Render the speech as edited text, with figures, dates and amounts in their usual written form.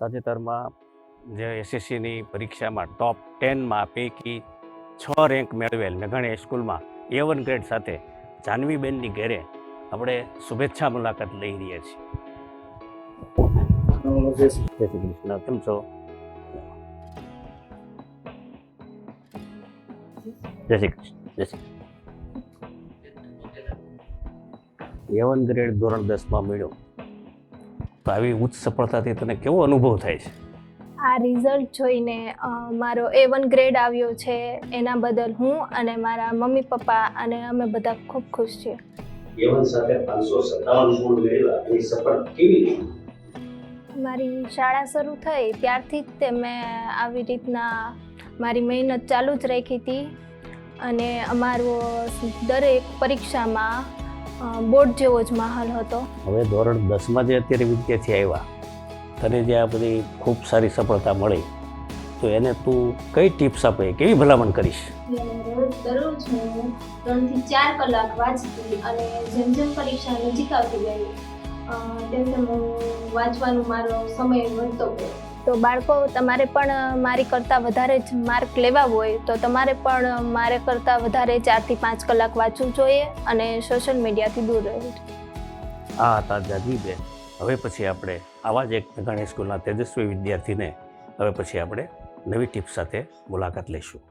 તાજેતરમાં જે એસએસસીની પરીક્ષામાં ટોપ 10માં પૈકી 6 રેન્ક મેળવેલ મેઘાણી હાઈસ્કૂલમાં A1 ગ્રેડ સાથે જાનવીબેનની ઘરે આપણે શુભેચ્છા મુલાકાત લઈ રહ્યા છીએ. જય શ્રી કૃષ્ણ, કેમ છો? જય શ્રી કૃષ્ણ. જય શ્રી A1 ગ્રેડ ધોરણ 10માં મળ્યો, તો આવી ઉચ્ચ સફળતાથી તને કેવો અનુભવ થાય છે? આ રિઝલ્ટ જોઈને મારો A1 ગ્રેડ આવ્યો છે એના બદલ હું અને મારા મમ્મી પપ્પા અને અમે બધા ખૂબ ખુશ છીએ. A1 સાથે 557 ગુણ મેળવ્યા, એ સફળ કેવી રીતે? મારી શાળા શરૂ થઈ ત્યારથી જ તે મેં આવી રીતના મારી મહેનત ચાલુ જ રાખી હતી અને અમારો દરેક પરીક્ષામાં બોર્ડ જેવો જ માહોલ હતો. હવે ધોરણ 10માં જે અત્યારે વિદ્યાર્થી આવ્યા, તને જે આ બધી ખૂબ સારી સફળતા મળી, તો એને તું કઈ ટિપ્સ આપે, કેવી ભલામણ કરીશ? દરરોજ હું 3 થી 4 કલાક વાંચતી અને જેમ જેમ પરીક્ષા નજીક આવતી ગઈ તેમ તેમ વાંચવાનો મારો સમય વધતો ગયો. તો બાળકો, તમારે પણ મારી કરતાં વધારે જ માર્ક લેવા હોય તો તમારે પણ મારે કરતાં વધારે 4 થી 5 કલાક વાંચવું જોઈએ અને સોશિયલ મીડિયાથી દૂર રહેવું. આ હતા જાનવીબેન. હવે પછી આપણે આવા જ એક મેઘાણી સ્કૂલના તેજસ્વી વિદ્યાર્થીને હવે પછી આપણે નવી ટિપ્સ સાથે મુલાકાત લઈશું.